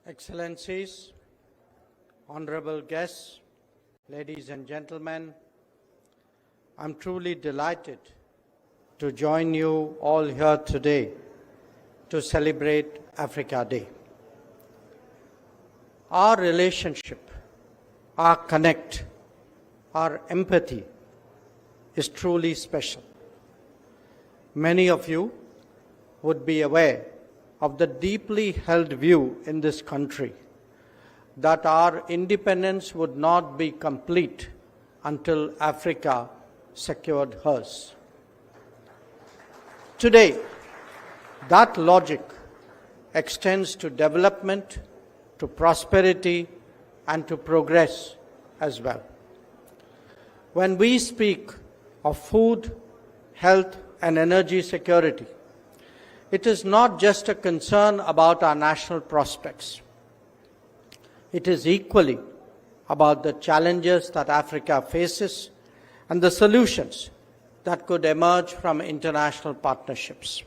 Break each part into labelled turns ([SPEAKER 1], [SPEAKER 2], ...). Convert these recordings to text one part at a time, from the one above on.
[SPEAKER 1] Excellencies, honorable guests, ladies and gentlemen, I'm truly delighted to join you all here today to celebrate Africa Day. Our relationship, our connect, our empathy is truly special. Many of you would be aware of the deeply held view in this country that our independence would not be complete until Africa secured hers. Today, that logic extends to development, to prosperity, and to progress as well. When we speak of food, health, and energy security, it is not just a concern about our national prospects. It is equally about the challenges that Africa faces and the solutions that could emerge from international partnerships.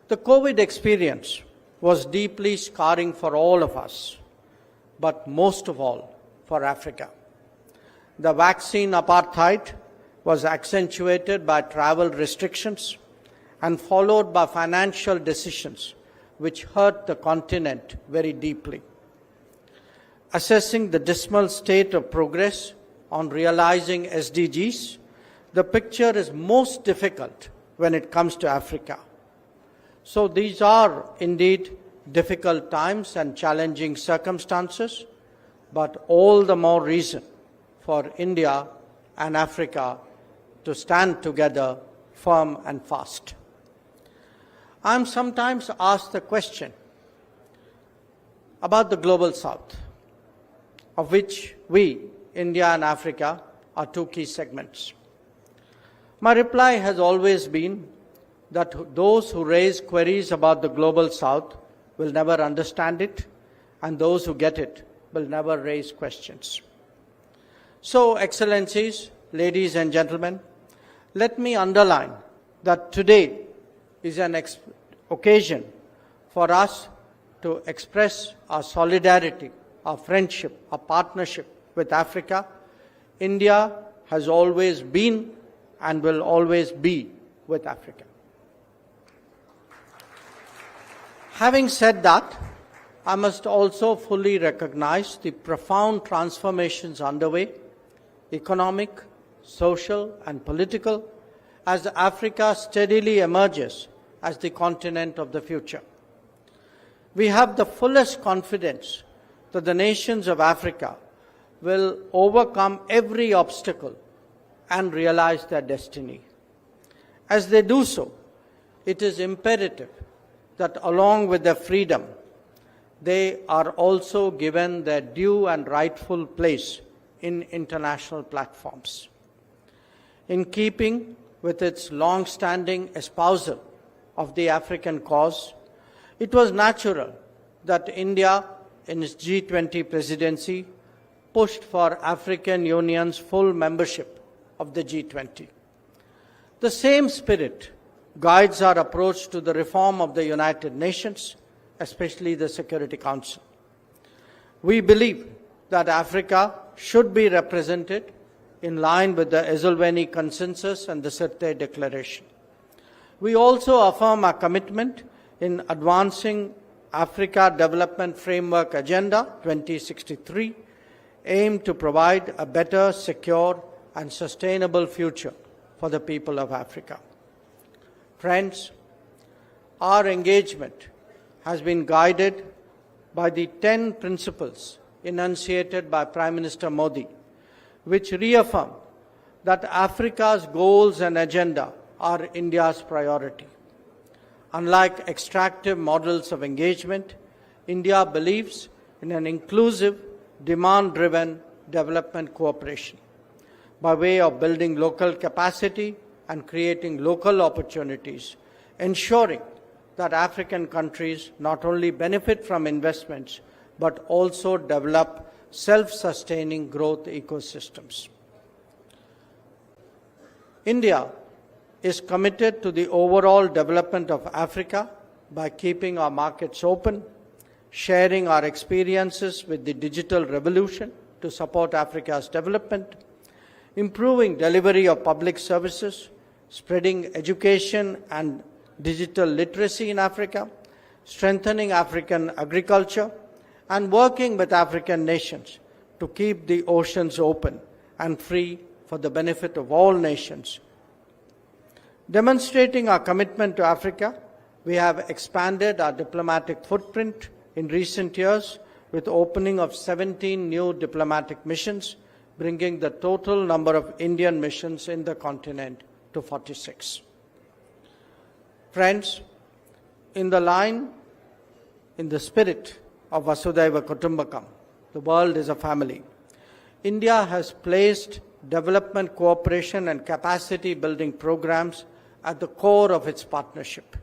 [SPEAKER 1] The COVID experience was deeply scarring for all of us, but most of all for Africa. The vaccine apartheid was accentuated by travel restrictions and followed by financial decisions which hurt the continent very deeply. Assessing the dismal state of progress on realizing SDGs, the picture is most difficult when it comes to Africa. So these are indeed difficult times and challenging circumstances, but all the more reason for India and Africa to stand together firm and fast. I am sometimes asked the question about the Global South, of which we, India and Africa, are two key segments. My reply has always been that those who raise queries about the Global South will never understand it, and those who get it will never raise questions. So, Excellencies, ladies and gentlemen, let me underline that today is an occasion for us to express our solidarity, our friendship, our partnership with Africa. India has always been and will always be with Africa. Having said that, I must also fully recognize the profound transformations underway, economic, social, and political, as Africa steadily emerges as the continent of the future. We have the fullest confidence that the nations of Africa will overcome every obstacle and realize their destiny. As they do so, it is imperative that along with their freedom, they are also given their due and rightful place in international platforms. In keeping with its long-standing espousal of the African cause, it was natural that India, in its G20 presidency, pushed for African Union's full membership of the G20. The same spirit guides our approach to the reform of the United Nations, especially the Security Council. We believe that Africa should be represented in line with the Esselweni Consensus and the Sirte Declaration. We also affirm our commitment in advancing Africa Development Framework Agenda 2063, aimed to provide a better, secure, and sustainable future for the people of Africa. Friends, our engagement has been guided by the 10 principles enunciated by Prime Minister Modi, which reaffirm that Africa's goals and agenda are India's priority. Unlike extractive models of engagement, India believes in an inclusive, demand-driven development cooperation by way of building local capacity and creating local opportunities, ensuring that African countries not only benefit from investments, but also develop self-sustaining growth ecosystems. India is committed to the overall development of Africa by keeping our markets open, sharing our experiences with the digital revolution to support Africa's development, improving delivery of public services, spreading education and digital literacy in Africa, strengthening African agriculture, and working with African nations to keep the oceans open and free for the benefit of all nations. Demonstrating our commitment to Africa, we have expanded our diplomatic footprint in recent years with the opening of 17 new diplomatic missions, bringing the total number of Indian missions in the continent to 46. Friends, in the spirit of Vasudhaiva Kutumbakam, the world is a family, India has placed development cooperation and capacity building programs at the core of its partnership.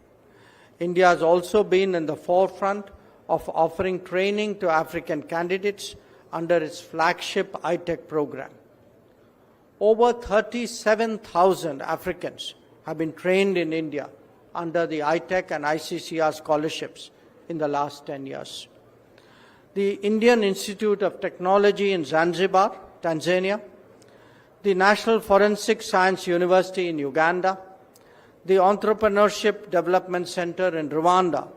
[SPEAKER 1] India has also been in the forefront of offering training to African candidates under its flagship iTech program. Over 37,000 Africans have been trained in India under the iTech and ICCR scholarships in the last 10 years. The Indian Institute of Technology in Zanzibar, Tanzania, the National Forensic Science University in Uganda, the Entrepreneurship Development Center in Rwanda,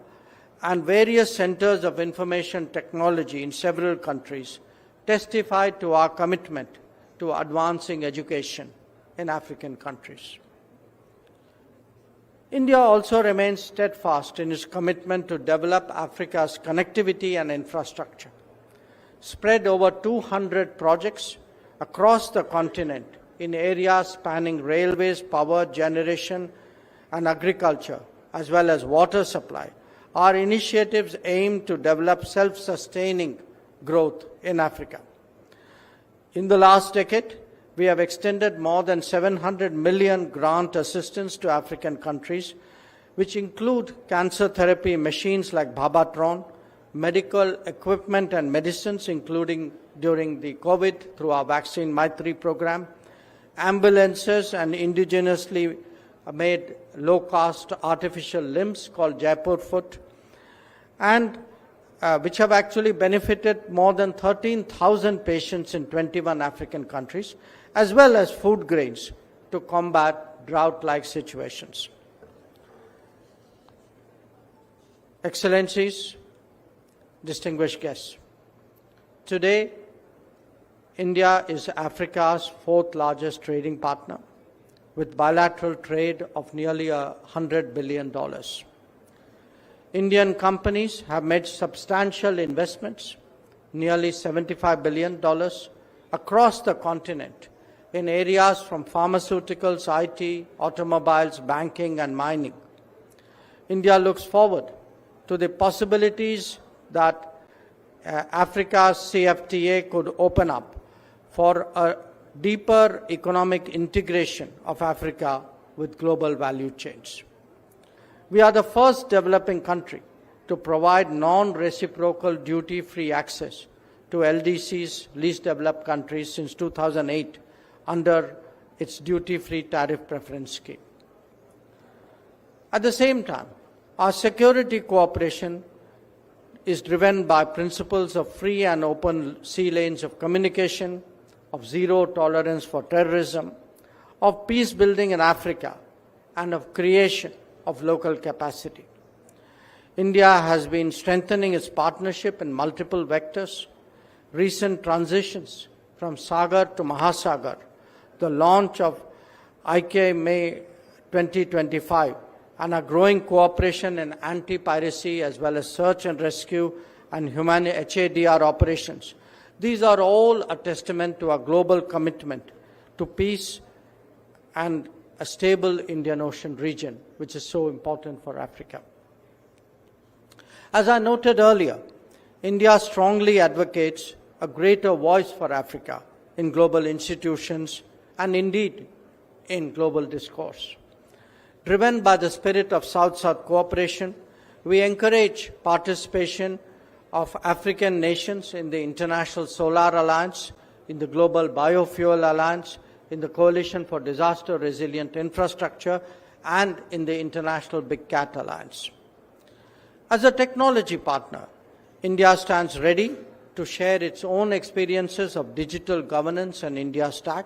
[SPEAKER 1] and various centers of information technology in several countries testified to our commitment to advancing education in African countries. India also remains steadfast in its commitment to develop Africa's connectivity and infrastructure. Spread over 200 projects across the continent in areas spanning railways, power generation, and agriculture, as well as water supply, our initiatives aim to develop self-sustaining growth in Africa. In the last decade, we have extended more than 700 million grant assistance to African countries, which include cancer therapy machines like Babatron, medical equipment and medicines, including during the COVID through our Vaccine Maitri program, ambulances and indigenously made low-cost artificial limbs called Jaipur Foot, and which have actually benefited more than 13,000 patients in 21 African countries, as well as food grains to combat drought-like situations. Excellencies, distinguished guests, today India is Africa's fourth largest trading partner, with bilateral trade of nearly $100 billion. Indian companies have made substantial investments, nearly $75 billion, across the continent in areas from pharmaceuticals, IT, automobiles, banking, and mining. India looks forward to the possibilities that Africa's CFTA could open up for a deeper economic integration of Africa with global value chains. We are the first developing country to provide non-reciprocal duty-free access to LDC's least developed countries since 2008 under its duty-free tariff preference scheme. At the same time, our security cooperation is driven by principles of free and open sea lanes of communication, of zero tolerance for terrorism, of peace building in Africa, and of creation of local capacity. India has been strengthening its partnership in multiple vectors. Recent transitions from Sagar to Mahasagar, the launch of IK May 2025, and our growing cooperation in anti-piracy as well as search and rescue and HADR operations. These are all a testament to our global commitment to peace and a stable Indian Ocean region, which is so important for Africa. As I noted earlier, India strongly advocates a greater voice for Africa in global institutions and indeed in global discourse. Driven by the spirit of South-South cooperation, we encourage participation of African nations in the International Solar Alliance, in the Global Biofuel Alliance, in the Coalition for Disaster Resilient Infrastructure, and in the International Big Cat Alliance. As a technology partner, India stands ready to share its own experiences of digital governance and India Stack.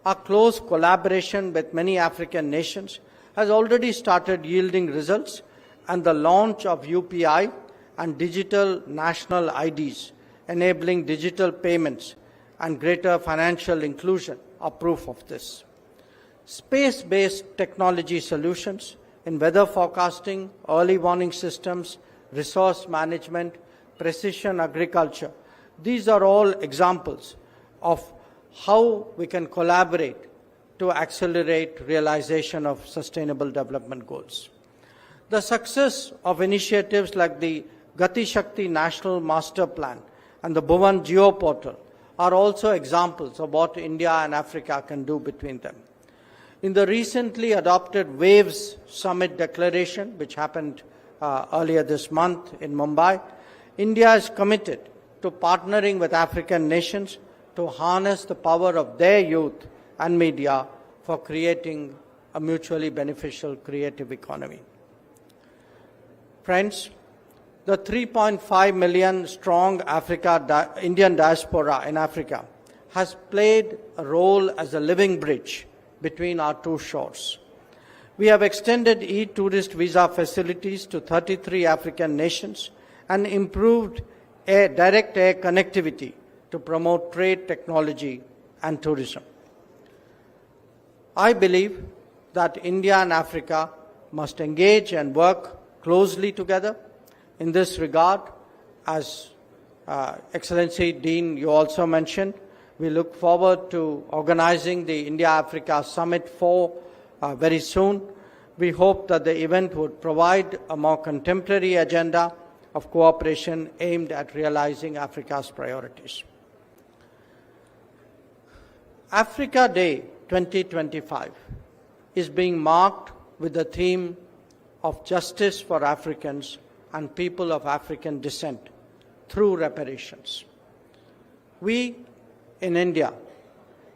[SPEAKER 1] Our close collaboration with many African nations has already started yielding results, and the launch of UPI and digital national IDs, enabling digital payments and greater financial inclusion, are proof of this. Space-based technology solutions in weather forecasting, early warning systems, resource management, precision agriculture, these are all examples of how we can collaborate to accelerate realization of sustainable development goals. The success of initiatives like the Gati Shakti National Master Plan and the Bhuvan Geo Portal are also examples of what India and Africa can do between them. In the recently adopted WAVES Summit Declaration, which happened earlier this month in Mumbai, India is committed to partnering with African nations to harness the power of their youth and media for creating a mutually beneficial creative economy. Friends, the 3.5 million strong Indian diaspora in Africa has played a role as a living bridge between our two shores. We have extended e-tourist visa facilities to 33 African nations and improved direct air connectivity to promote trade, technology, and tourism. I believe that India and Africa must engage and work closely together. In this regard, as Excellency Dean, you also mentioned, we look forward to organizing the India-Africa Summit 4 very soon. We hope that the event would provide a more contemporary agenda of cooperation aimed at realizing Africa's priorities. Africa Day 2025 is being marked with the theme of justice for Africans and people of African descent through reparations. We in India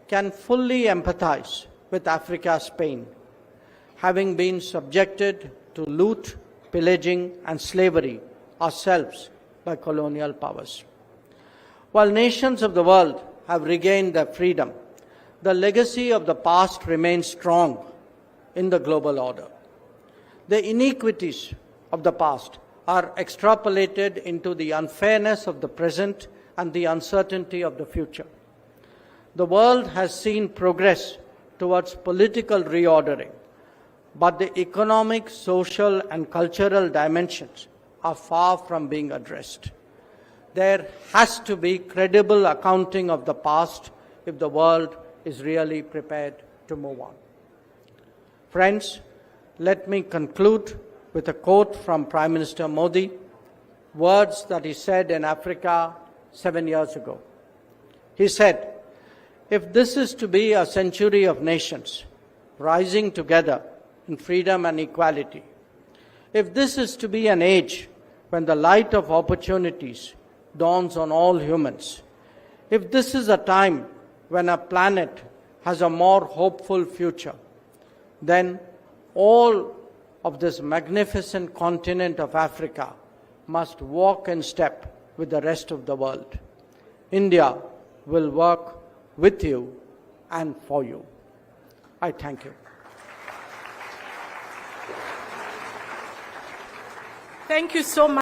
[SPEAKER 1] can fully empathize with Africa's pain, having been subjected to loot, pillaging, and slavery ourselves by colonial powers. While nations of the world have regained their freedom, the legacy of the past remains strong in the global order. The iniquities of the past are extrapolated into the unfairness of the present and the uncertainty of the future. The world has seen progress towards political reordering, but the economic, social, and cultural dimensions are far from being addressed. There has to be credible accounting of the past if the world is really prepared to move on. Friends, let me conclude with a quote from Prime Minister Modi, words that he said in Africa 7 years ago. He said, "If this is to be a century of nations rising together in freedom and equality, if this is to be an age when the light of opportunities dawns on all humans, if this is a time when a planet has a more hopeful future, then all of this magnificent continent of Africa must walk in step with the rest of the world. India will work with you and for you." I thank you.
[SPEAKER 2] Thank you so much.